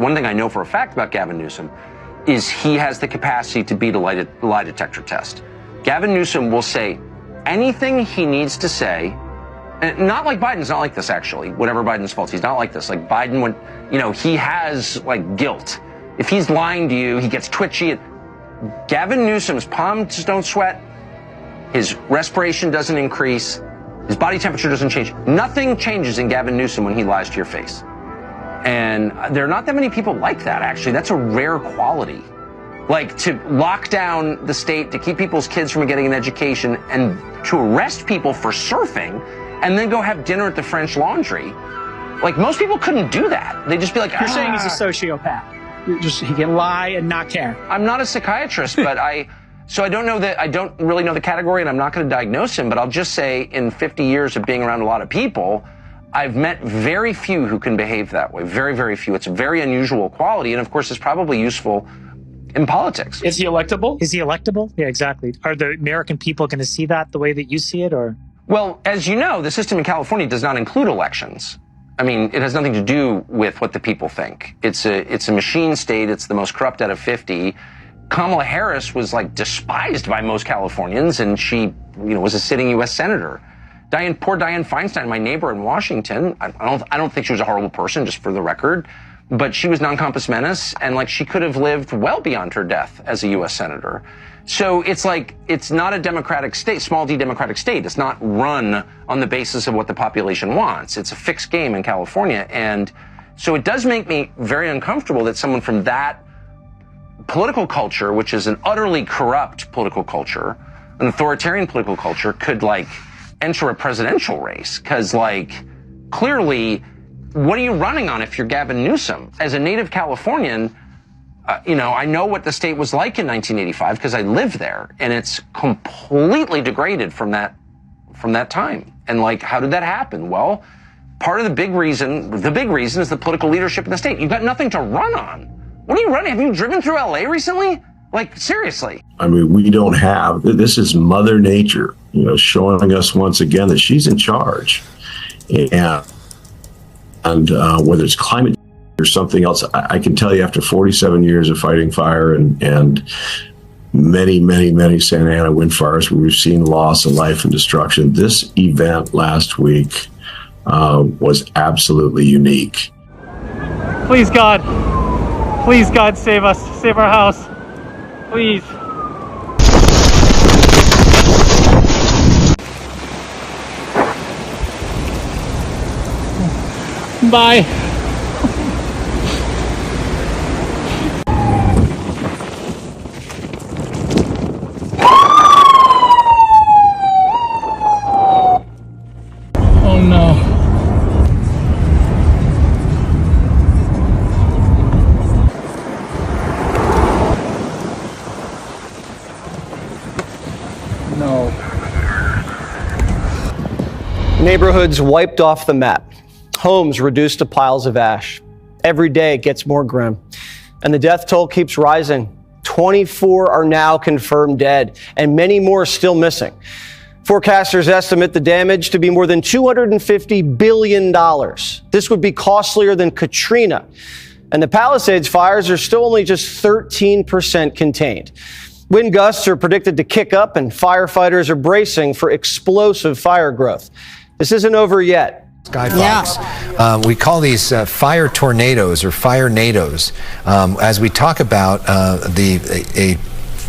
one thing I know for a fact about Gavin Newsom is he has the capacity to beat a lie detector test. Gavin Newsom will say anything he needs to say, and not like Biden's not like this, actually. Whatever Biden's fault, he's not like this. Like Biden, when, he has like guilt. If he's lying to you, he gets twitchy. Gavin Newsom's palms don't sweat. His respiration doesn't increase. His body temperature doesn't change. Nothing changes in Gavin Newsom when he lies to your face. And there are not that many people like that, actually. That's a rare quality. Like, to lock down the state, to keep people's kids from getting an education, and to arrest people for surfing, and then go have dinner at the French Laundry. Like, most people couldn't do that. They'd just be like, You're saying he's a sociopath. He can lie and not care. I'm not a psychiatrist, but so I don't really know the category, and I'm not going to diagnose him, but I'll just say in 50 years of being around a lot of people, I've met very few who can behave that way. Very, very few. It's a very unusual quality, and of course, it's probably useful in politics. Is he electable? Is he electable? Yeah, exactly. Are the American people going to see that the way that you see it, or? Well, as you know, the system in California does not include elections. I mean, it has nothing to do with what the people think. It's a machine state. It's the most corrupt out of 50. Kamala Harris was like despised by most Californians, and she, was a sitting U.S. senator. Poor Dianne Feinstein, my neighbor in Washington. I don't think she was a horrible person, just for the record, but she was non compos menis, and like she could have lived well beyond her death as a U.S. senator. So it's like, it's not a democratic state, small d democratic state. It's not run on the basis of what the population wants. It's a fixed game in California. And so it does make me very uncomfortable that someone from that political culture, which is an utterly corrupt political culture, an authoritarian political culture, could like enter a presidential race. Cause like, clearly, what are you running on if you're Gavin Newsom? As a native Californian, I know what the state was like in 1985 because I lived there, and it's completely degraded from that time. And like, how did that happen? Well, part of the big reason is the political leadership in the state. You've got nothing to run on. What are you running? Have you driven through LA recently? Like, seriously. I mean, we don't have, this is Mother Nature, showing us once again that she's in charge. And whether it's climate or something else, I can tell you after 47 years of fighting fire and many, many, many Santa Ana wind fires where we've seen loss of life and destruction, this event last week was absolutely unique. Please, God, save us. Save our house. Please. Bye. Oh no. No. Neighborhoods wiped off the map. Homes reduced to piles of ash. Every day it gets more grim. And the death toll keeps rising. 24 are now confirmed dead, and many more still missing. Forecasters estimate the damage to be more than $250 billion. This would be costlier than Katrina. And the Palisades fires are still only just 13% contained. Wind gusts are predicted to kick up, and firefighters are bracing for explosive fire growth. This isn't over yet. Sky Fox. Yeah. We call these fire tornadoes or fire nados. As we talk about, a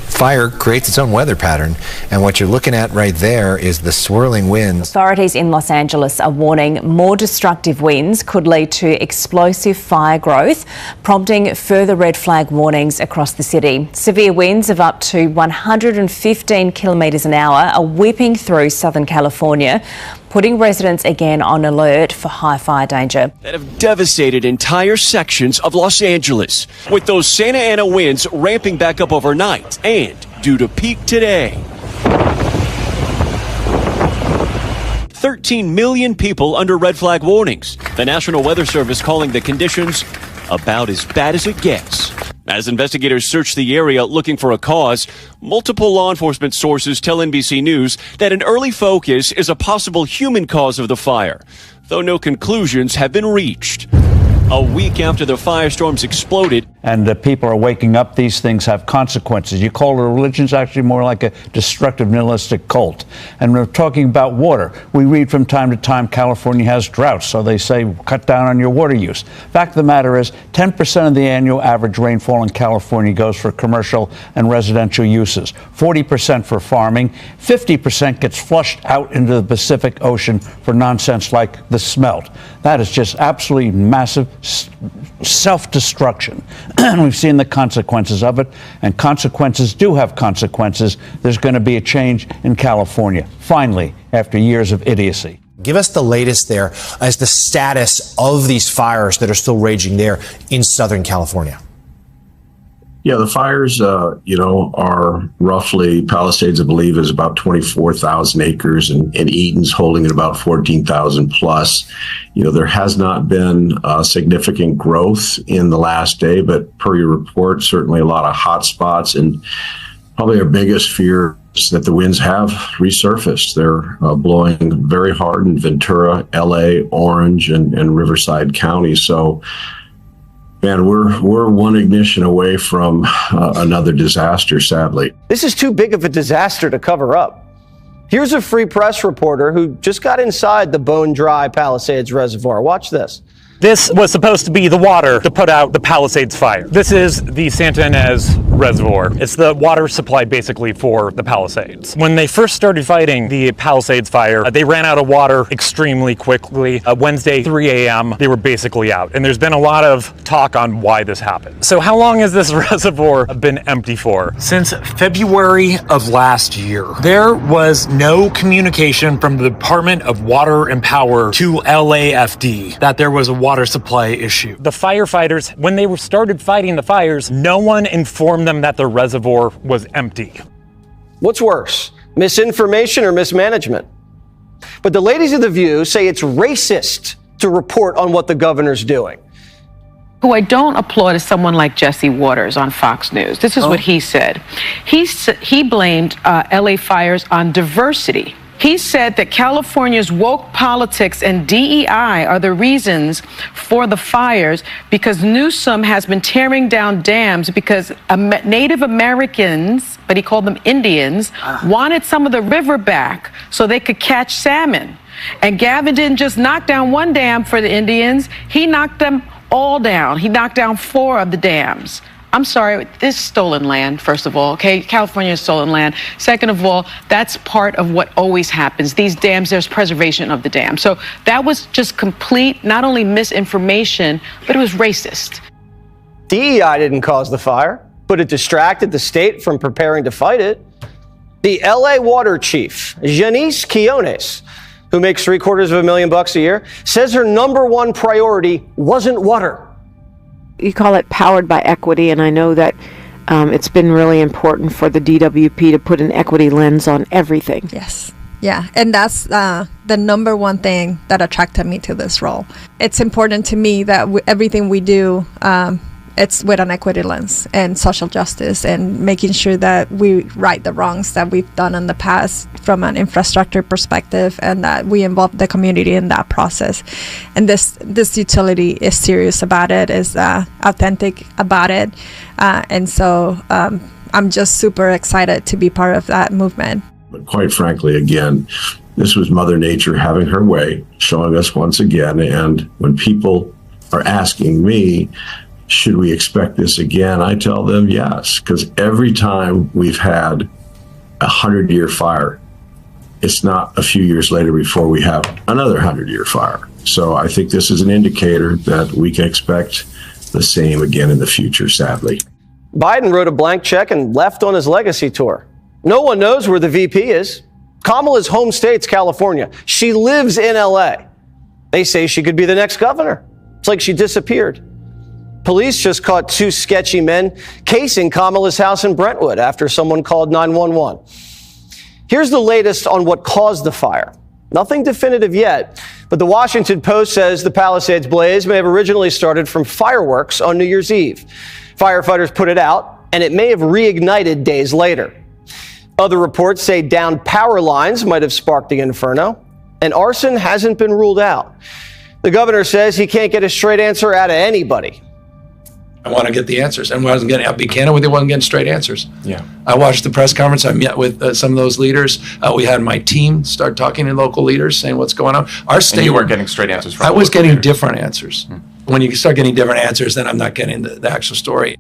fire creates its own weather pattern, and what you're looking at right there is the swirling winds. Authorities in Los Angeles are warning more destructive winds could lead to explosive fire growth, prompting further red flag warnings across the city. Severe winds of up to 115 kilometres an hour are whipping through Southern California, putting residents again on alert for high fire danger. That have devastated entire sections of Los Angeles, with those Santa Ana winds ramping back up overnight and due to peak today. 13 million people under red flag warnings. The National Weather Service calling the conditions about as bad as it gets. As investigators search the area looking for a cause, multiple law enforcement sources tell NBC News that an early focus is a possible human cause of the fire, though no conclusions have been reached. a week after the firestorms exploded. And people are waking up. These things have consequences. You call it a religion, it's actually more like a destructive, nihilistic cult. And we're talking about water. We read from time to time California has droughts, so they say cut down on your water use. Fact of the matter is 10% of the annual average rainfall in California goes for commercial and residential uses, 40% for farming, 50% gets flushed out into the Pacific Ocean for nonsense like the smelt. That is just absolutely massive self-destruction. We've seen the consequences of it, and consequences do have consequences. There's going to be a change in California, finally, after years of idiocy. Give us the latest there as the status of these fires that are still raging there in Southern California. Yeah, the fires, are roughly, Palisades, I believe, is about 24,000 acres, and Eden's holding at about 14,000 plus. There has not been significant growth in the last day, but per your report, certainly a lot of hot spots. And probably our biggest fear is that the winds have resurfaced. They're blowing very hard in Ventura, LA, Orange, and Riverside counties. So, man, we're one ignition away from another disaster, sadly. This is too big of a disaster to cover up. Here's a Free Press reporter who just got inside the bone-dry Palisades Reservoir. Watch this. This was supposed to be the water to put out the Palisades fire. This is the Santa Ynez Reservoir. It's the water supply basically for the Palisades. When they first started fighting the Palisades fire, they ran out of water extremely quickly. Wednesday, 3 a.m., they were basically out. And there's been a lot of talk on why this happened. So how long has this reservoir been empty for? Since February of last year. There was no communication from the Department of Water and Power to LAFD that there was a water supply issue. The firefighters, when they started fighting the fires, no one informed them that the reservoir was empty. What's worse, misinformation or mismanagement? But the ladies of The View say it's racist to report on what the governor's doing. Who I don't applaud is someone like Jesse Waters on Fox News. This is what he said. He blamed LA fires on diversity. He said that California's woke politics and DEI are the reasons for the fires because Newsom has been tearing down dams because Native Americans, but he called them Indians, wanted some of the river back so they could catch salmon. And Gavin didn't just knock down one dam for the Indians, he knocked them all down. He knocked down 4 of the dams. I'm sorry, this is stolen land, first of all, okay? California is stolen land. Second of all, that's part of what always happens. These dams, there's preservation of the dam. So that was just complete, not only misinformation, but it was racist. DEI didn't cause the fire, but it distracted the state from preparing to fight it. The LA water chief, Janice Quiones, who makes $750,000 a year, says her #1 priority wasn't water. You call it powered by equity, and I know that it's been really important for the DWP to put an equity lens on everything. Yes. Yeah, and that's the #1 thing that attracted me to this role. It's important to me that everything we do, it's with an equity lens and social justice and making sure that we right the wrongs that we've done in the past from an infrastructure perspective and that we involve the community in that process. And this utility is serious about it, is authentic about it. And so I'm just super excited to be part of that movement. But quite frankly, again, this was Mother Nature having her way, showing us once again. And when people are asking me, should we expect this again? I tell them yes, because every time we've had a 100-year fire, it's not a few years later before we have another 100-year fire. So I think this is an indicator that we can expect the same again in the future, sadly. Biden wrote a blank check and left on his legacy tour. No one knows where the VP is. Kamala's home state's California. She lives in LA. They say she could be the next governor. It's like she disappeared. Police just caught 2 sketchy men casing Kamala's house in Brentwood after someone called 911. Here's the latest on what caused the fire. Nothing definitive yet, but the Washington Post says the Palisades blaze may have originally started from fireworks on New Year's Eve. Firefighters put it out, and it may have reignited days later. Other reports say downed power lines might have sparked the inferno, and arson hasn't been ruled out. The governor says he can't get a straight answer out of anybody. I want to get the answers. And I'll be candid with you, I wasn't getting straight answers. Yeah. I watched the press conference. I met with some of those leaders. We had my team start talking to local leaders, saying what's going on. Our state. And you weren't getting straight answers from I was getting leaders. different answers. When you start getting different answers, then I'm not getting the actual story.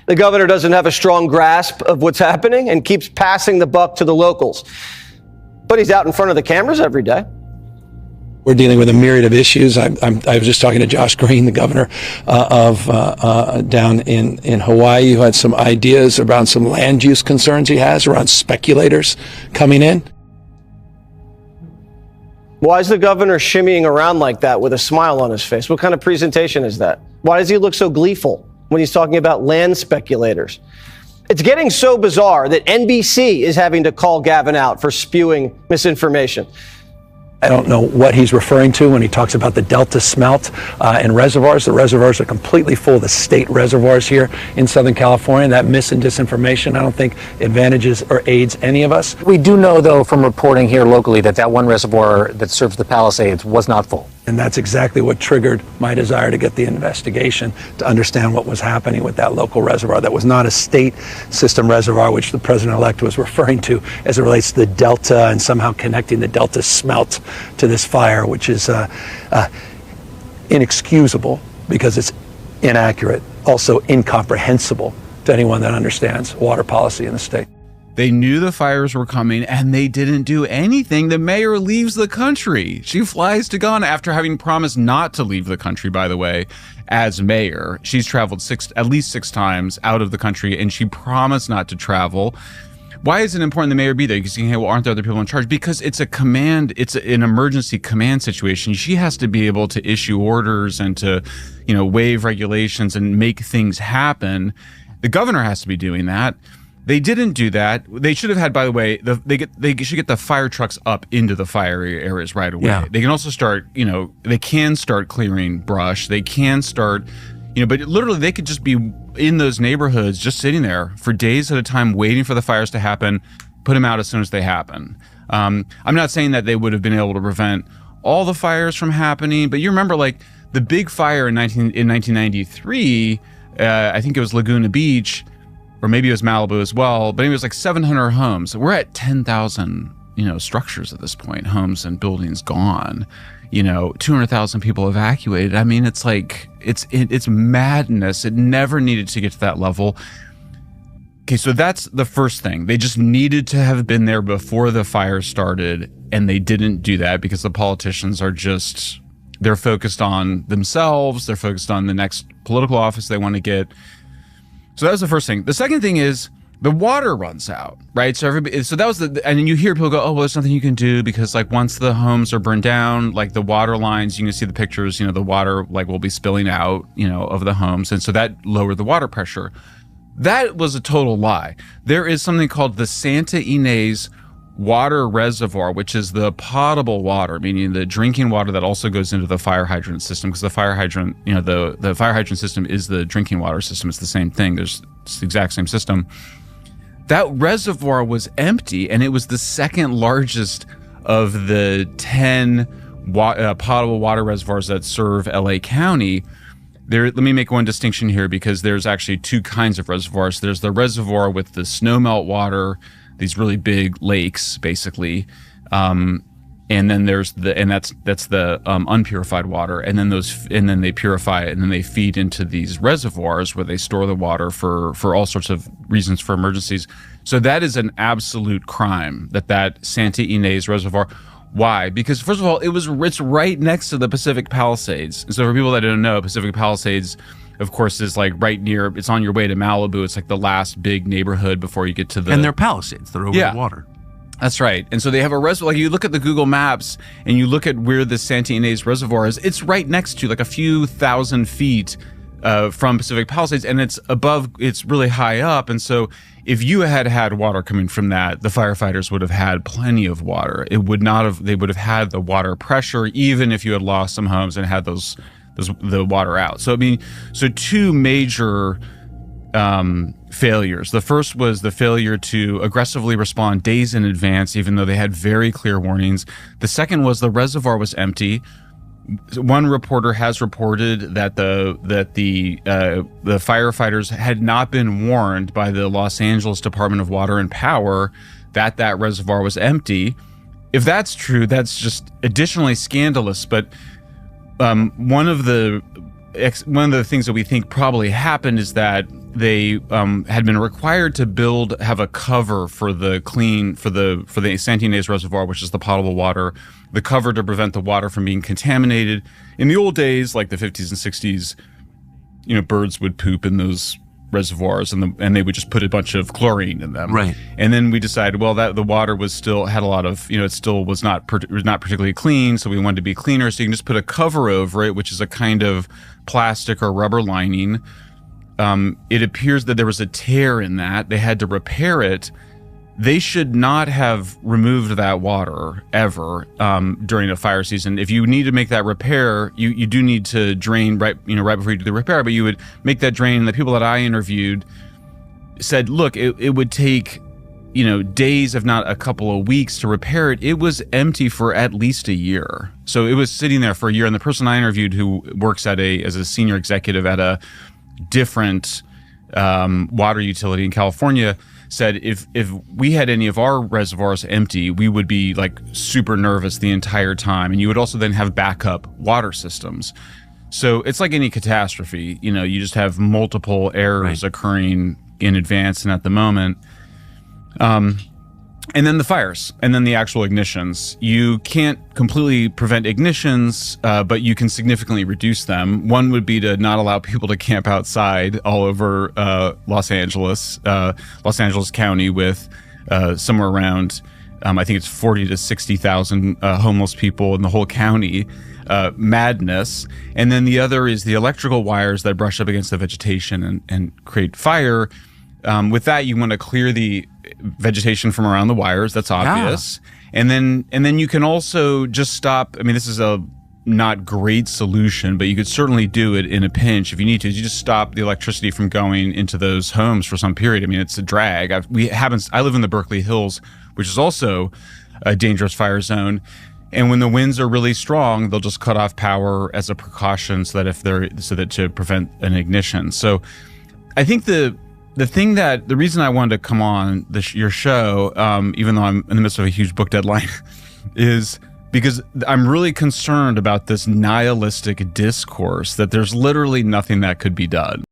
The governor doesn't have a strong grasp of what's happening and keeps passing the buck to the locals. But he's out in front of the cameras every day. We're dealing with a myriad of issues. I was just talking to Josh Green, the governor down in Hawaii, who had some ideas around some land use concerns he has around speculators coming in. Why is the governor shimmying around like that with a smile on his face? What kind of presentation is that? Why does he look so gleeful when he's talking about land speculators? It's getting so bizarre that NBC is having to call Gavin out for spewing misinformation. I don't know what he's referring to when he talks about the Delta smelt and reservoirs. The reservoirs are completely full of the state reservoirs here in Southern California. That mis and disinformation, I don't think advantages or aids any of us. We do know, though, from reporting here locally that one reservoir that serves the Palisades was not full. And that's exactly what triggered my desire to get the investigation, to understand what was happening with that local reservoir. That was not a state system reservoir, which the president-elect was referring to as it relates to the Delta and somehow connecting the Delta smelt to this fire, which is inexcusable because it's inaccurate, also incomprehensible to anyone that understands water policy in the state. They knew the fires were coming and they didn't do anything. The mayor leaves the country. She flies to Ghana after having promised not to leave the country, by the way, as mayor. She's traveled at least six times out of the country and she promised not to travel. Why is it important the mayor be there? Because you can say, well, aren't there other people in charge? Because it's an emergency command situation. She has to be able to issue orders and to, waive regulations and make things happen. The governor has to be doing that. They didn't do that. They should have had, by the way, they should get the fire trucks up into the fire areas right away. Yeah. They can also start, they can start clearing brush. They can start, but literally they could just be in those neighborhoods just sitting there for days at a time waiting for the fires to happen, put them out as soon as they happen. I'm not saying that they would have been able to prevent all the fires from happening, but you remember like the big fire in 1993, I think it was Laguna Beach, or maybe it was Malibu as well, but it was like 700 homes. We're at 10,000, structures at this point, homes and buildings gone, 200,000 people evacuated. I mean, it's like, it's madness. It never needed to get to that level. Okay, so that's the first thing. They just needed to have been there before the fire started, and they didn't do that because the politicians are they're focused on themselves. They're focused on the next political office they want to get. So that was the first thing. The second thing is the water runs out, right? So that was and then you hear people go, oh, well, there's nothing you can do because like once the homes are burned down, like the water lines, you can see the pictures, the water like will be spilling out, of the homes. And so that lowered the water pressure. That was a total lie. There is something called the Santa Ynez water reservoir, which is the potable water, meaning the drinking water that also goes into the fire hydrant system, because the fire hydrant, the fire hydrant system is the drinking water system. It's the same thing. It's the exact same system. That reservoir was empty, and it was the second largest of the 10 potable water reservoirs that serve LA County. Let me make one distinction here, because there's actually two kinds of reservoirs. There's the reservoir with the snowmelt water, these really big lakes, basically, and then there's that's the unpurified water, and then they purify it, and then they feed into these reservoirs where they store the water for all sorts of reasons, for emergencies. So that is an absolute crime, that Santa Ynez reservoir. Why? Because first of all, it's right next to the Pacific Palisades. So for people that don't know, Pacific Palisades, of course, is like right near, it's on your way to Malibu. It's like the last big neighborhood before you get to the... And they're Palisades. They're over the water. That's right. And so they have a reservoir. Like you look at the Google Maps and you look at where the Santa Ynez reservoir is, it's right next to like a few thousand feet from Pacific Palisades, and it's really high up. And so if you had water coming from that, the firefighters would have had plenty of water. They would have had the water pressure, even if you had lost some homes and had the water out. So, two major failures. The first was the failure to aggressively respond days in advance, even though they had very clear warnings. The second was the reservoir was empty. One reporter has reported that the firefighters had not been warned by the Los Angeles Department of Water and Power that reservoir was empty. If that's true, that's just additionally scandalous. But one of the things that we think probably happened is that they had been required to have a cover for the Santa Ynez Reservoir, which is the potable water, the cover to prevent the water from being contaminated. In the old days, like the 50s and 60s, birds would poop in those reservoirs, and they would just put a bunch of chlorine in them. Right. And then we decided, well, that the water had a lot of, it still was not particularly clean, so we wanted to be cleaner. So you can just put a cover over it, which is a kind of plastic or rubber lining. It appears that there was a tear in that. They had to repair it. They should not have removed that water ever during a fire season. If you need to make that repair, you do need to drain right before you do the repair. But you would make that drain. And the people that I interviewed said, look, it would take days, if not a couple of weeks, to repair it. It was empty for at least a year. So it was sitting there for a year. And the person I interviewed, who works as a senior executive at a different water utility in California, said if we had any of our reservoirs empty, we would be like super nervous the entire time. And you would also then have backup water systems. So it's like any catastrophe, you just have multiple errors occurring in advance and at the moment. And then the fires, and then the actual ignitions. You can't completely prevent ignitions, but you can significantly reduce them. One would be to not allow people to camp outside all over Los Angeles County, with somewhere around, I think it's 40 to 60,000 homeless people in the whole county. Madness. And then the other is the electrical wires that brush up against the vegetation and create fire. With that, you want to clear the vegetation from around the wires. That's obvious. Yeah. And then you can also just stop. I mean, this is a not great solution, but you could certainly do it in a pinch if you need to. You just stop the electricity from going into those homes for some period. I mean, it's a drag. I live in the Beverly Hills, which is also a dangerous fire zone. And when the winds are really strong, they'll just cut off power as a precaution so that to prevent an ignition. So I think the reason I wanted to come on your show, even though I'm in the midst of a huge book deadline, is because I'm really concerned about this nihilistic discourse that there's literally nothing that could be done.